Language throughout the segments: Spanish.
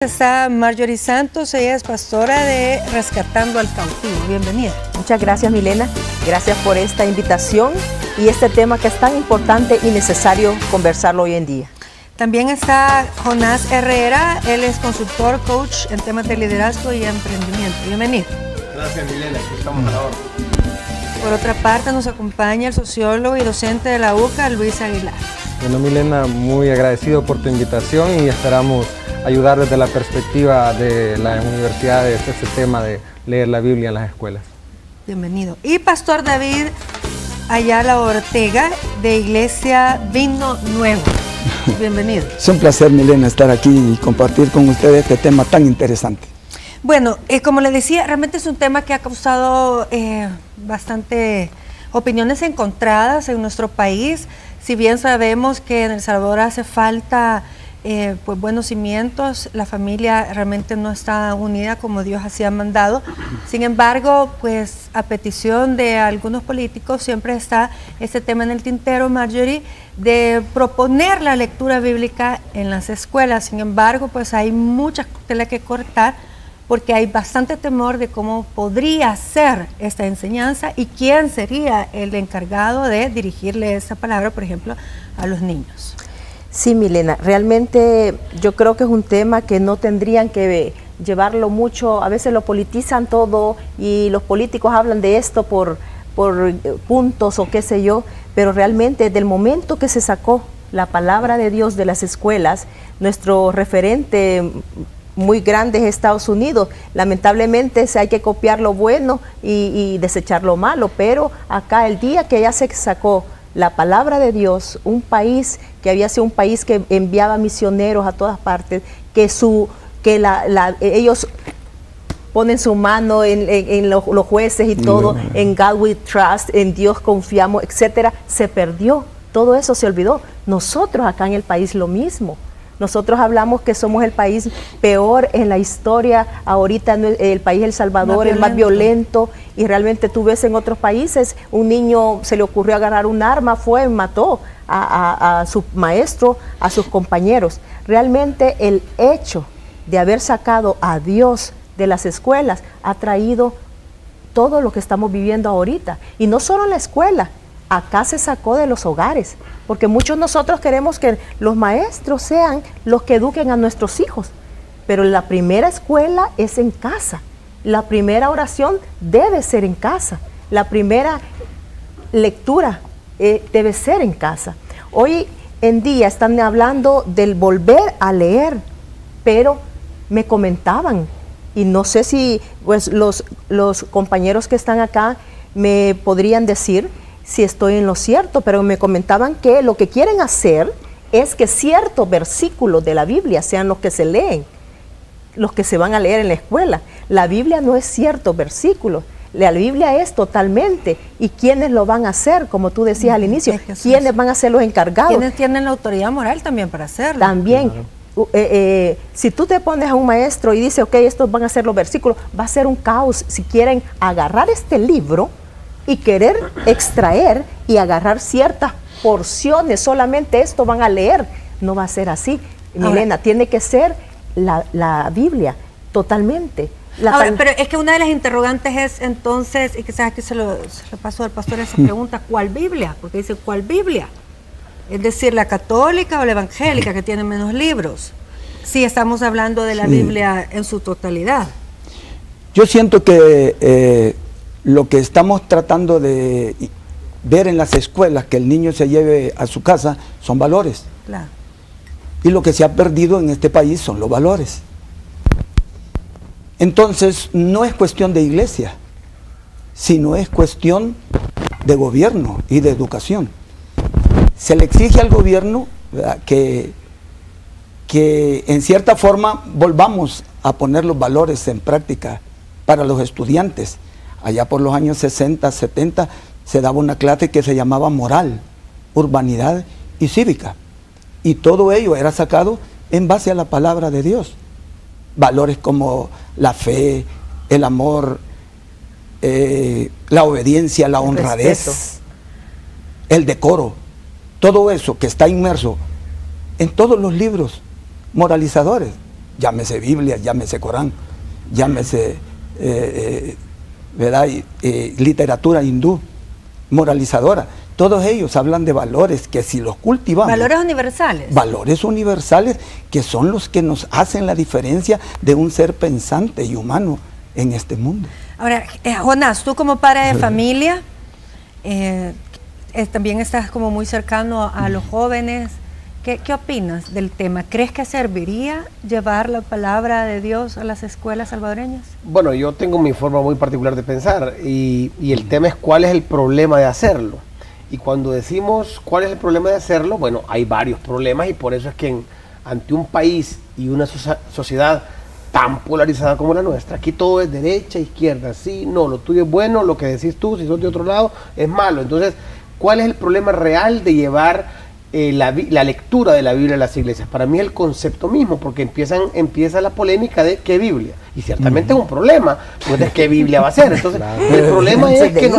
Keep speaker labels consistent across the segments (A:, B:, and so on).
A: Está Marjorie Santos, ella es pastora de Rescatando al Cautivo. Bienvenida.
B: Muchas gracias, Milena. Gracias por esta invitación y este tema que es tan importante y necesario conversarlo hoy en día.
A: También está Jonás Herrera, él es consultor, coach en temas de liderazgo y emprendimiento. Bienvenido.
C: Gracias, Milena, aquí estamos a la hora.
A: Por otra parte nos acompaña el sociólogo y docente de la UCA, Luis Aguilar.
D: Bueno, Milena, muy agradecido por tu invitación y esperamos ayudar desde la perspectiva de las universidades este tema de leer la Biblia en las escuelas.
A: Bienvenido. Y Pastor David Ayala Ortega, de Iglesia Vino Nuevo. Bienvenido.
E: Es un placer, Milena, estar aquí y compartir con ustedes este tema tan interesante.
A: Bueno, como les decía, realmente es un tema que ha causado bastante opiniones encontradas en nuestro país. Si bien sabemos que en El Salvador hace falta pues buenos cimientos, la familia realmente no está unida como Dios así ha mandado. Sin embargo, pues a petición de algunos políticos siempre está este tema en el tintero, Marjorie, de proponer la lectura bíblica en las escuelas. Sin embargo, pues hay mucha tela que cortar porque hay bastante temor de cómo podría ser esta enseñanza y quién sería el encargado de dirigirle esa palabra, por ejemplo, a los niños.
B: Sí, Milena, realmente yo creo que es un tema que no tendrían que llevarlo mucho, a veces lo politizan todo y los políticos hablan de esto por puntos o qué sé yo, pero realmente desde el momento que se sacó la palabra de Dios de las escuelas, nuestro referente muy grande es Estados Unidos. Lamentablemente hay que copiar lo bueno y desechar lo malo, pero acá el día que ya se sacó la palabra de Dios, un país que había sido un país que enviaba misioneros a todas partes, ellos ponen su mano en los jueces y todo, en God we trust, en Dios confiamos, etcétera, se perdió, todo eso se olvidó. Nosotros acá en el país lo mismo. Nosotros hablamos que somos el país peor en la historia, ahorita el país El Salvador, el más violento, y realmente tú ves en otros países, un niño se le ocurrió agarrar un arma, fue y mató a su maestro, a sus compañeros. Realmente el hecho de haber sacado a Dios de las escuelas ha traído todo lo que estamos viviendo ahorita, y no solo en la escuela. Acá se sacó de los hogares, porque muchos de nosotros queremos que los maestros sean los que eduquen a nuestros hijos, pero la primera escuela es en casa, la primera oración debe ser en casa, la primera lectura debe ser en casa. Hoy en día están hablando del volver a leer, pero me comentaban, y no sé si pues, los compañeros que están acá me podrían decir si estoy en lo cierto, pero me comentaban que lo que quieren hacer es que ciertos versículos de la Biblia sean los que se leen, los que se van a leer en la escuela. La Biblia no es ciertos versículos, la Biblia es totalmente, y ¿quiénes lo van a hacer? Como tú decías al inicio, ¿quiénes van a ser los encargados?
A: ¿Quiénes tienen la autoridad moral también para hacerlo?
B: También. Claro. Si tú te pones a un maestro y dices, ok, estos van a ser los versículos, va a ser un caos. Si quieren agarrar este libro y querer extraer y agarrar ciertas porciones, solamente esto van a leer, no va a ser así. Ahora, Milena, tiene que ser la Biblia, totalmente.
A: Ahora, pero es que una de las interrogantes es entonces, y quizás aquí se lo paso al pastor esa pregunta, ¿cuál Biblia? Porque dice, ¿cuál Biblia? Es decir, ¿la católica o la evangélica, que tiene menos libros? Si estamos hablando de la Biblia en su totalidad.
E: Yo siento que lo que estamos tratando de ver en las escuelas, que el niño se lleve a su casa, son valores.
A: Claro.
E: Y lo que se ha perdido en este país son los valores. Entonces, no es cuestión de iglesia, sino es cuestión de gobierno y de educación. Se le exige al gobierno, ¿verdad?, que en cierta forma volvamos a poner los valores en práctica para los estudiantes. Allá por los años 60, 70, se daba una clase que se llamaba moral, urbanidad y cívica. Y todo ello era sacado en base a la palabra de Dios. Valores como la fe, el amor, la obediencia, la honradez, el decoro. Todo eso que está inmerso en todos los libros moralizadores. llámese Biblia, llámese Corán, llámese ¿verdad? Literatura hindú, moralizadora. Todos ellos hablan de valores que si los cultivamos...
A: Valores universales.
E: Valores universales que son los que nos hacen la diferencia de un ser pensante y humano en este mundo.
A: Ahora, Jonás, tú como padre de familia, también estás como muy cercano a los jóvenes. ¿Qué opinas del tema? ¿Crees que serviría llevar la palabra de Dios a las escuelas salvadoreñas?
C: Bueno, yo tengo mi forma muy particular de pensar y el tema es cuál es el problema de hacerlo. Y cuando decimos cuál es el problema de hacerlo, bueno, hay varios problemas y por eso es que ante un país y una sociedad tan polarizada como la nuestra, aquí todo es derecha, izquierda, sí, no, lo tuyo es bueno, lo que decís tú, si sos de otro lado, es malo. Entonces, ¿cuál es el problema real de llevar la lectura de la Biblia a las iglesias? Para mí el concepto mismo, porque empieza la polémica de qué Biblia, y ciertamente es un problema, pues qué Biblia va a ser. Entonces, el problema es que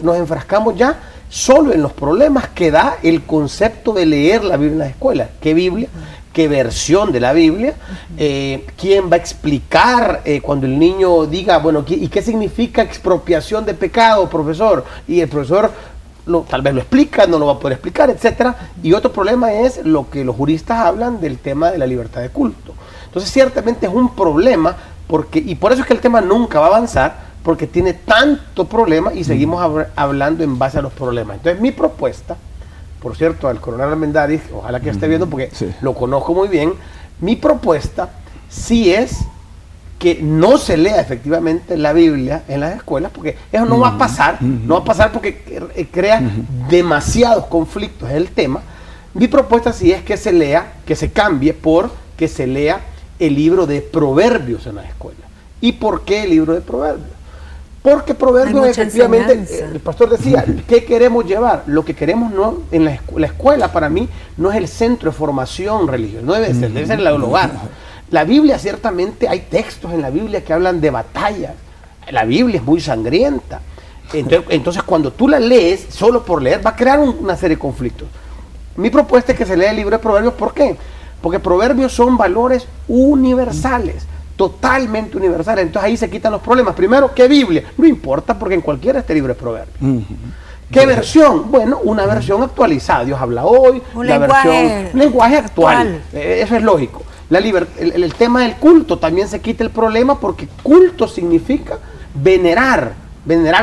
C: nos enfrascamos ya solo en los problemas que da el concepto de leer la Biblia en las escuelas. ¿Qué Biblia? ¿Qué versión de la Biblia? ¿Quién va a explicar cuando el niño diga, bueno, ¿y qué significa expropiación de pecado, profesor? Y el profesor tal vez lo explica, no lo va a poder explicar, etcétera. Y otro problema es lo que los juristas hablan del tema de la libertad de culto. Entonces, ciertamente es un problema, y por eso es que el tema nunca va a avanzar, porque tiene tanto problema y seguimos hablando en base a los problemas. Entonces, mi propuesta, por cierto, al coronel Armendáriz, ojalá que esté viendo porque lo conozco muy bien, mi propuesta sí es que no se lea efectivamente la Biblia en las escuelas, porque eso no va a pasar, no va a pasar porque crea demasiados conflictos en el tema. Mi propuesta sí es que se lea, que se cambie por que se lea el libro de Proverbios en las escuelas. ¿Y por qué el libro de Proverbios? Porque Proverbios efectivamente, el pastor decía, ¿qué queremos llevar? Lo que queremos no en la escuela para mí no es el centro de formación religiosa, no debe ser el hogar. La Biblia, ciertamente hay textos en la Biblia que hablan de batallas. La Biblia es muy sangrienta. Entonces cuando tú la lees, solo por leer, va a crear una serie de conflictos. Mi propuesta es que se lea el libro de Proverbios. ¿Por qué? Porque Proverbios son valores universales, totalmente universales. Entonces ahí se quitan los problemas. Primero, ¿qué Biblia? No importa, porque en cualquiera este libro es Proverbios. ¿Qué versión? Bueno, una versión actualizada. Dios habla hoy, un lenguaje actual. Eso es lógico. El tema del culto también se quita el problema, porque culto significa venerar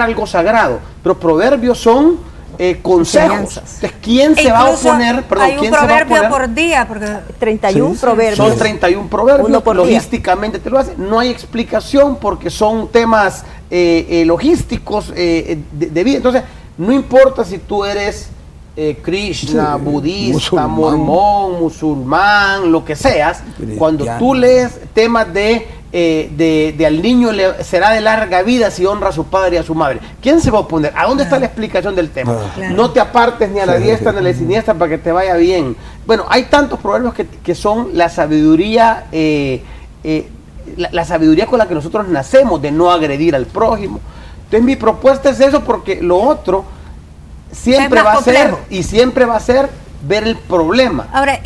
C: algo sagrado, pero proverbios son consejos. Entonces, ¿quién se va a oponer? Perdón,
A: hay un proverbio por día, porque
B: 31 proverbios.
C: Son 31 proverbios,
B: uno por
C: logísticamente te lo hace. No hay explicación porque son temas logísticos de vida. Entonces, no importa si tú eres Krishna, budista, mormón, musulmán, lo que seas, cuando tú lees temas de al niño le será de larga vida si honra a su padre y a su madre, ¿quién se va a oponer? ¿A dónde está la explicación del tema? No te apartes ni a la diestra ni a la siniestra para que te vaya bien. Bueno, hay tantos proverbios que son la sabiduría, la sabiduría con la que nosotros nacemos, de no agredir al prójimo. Entonces mi propuesta es eso, porque lo otro siempre va a ser ver el problema.
A: Ahora,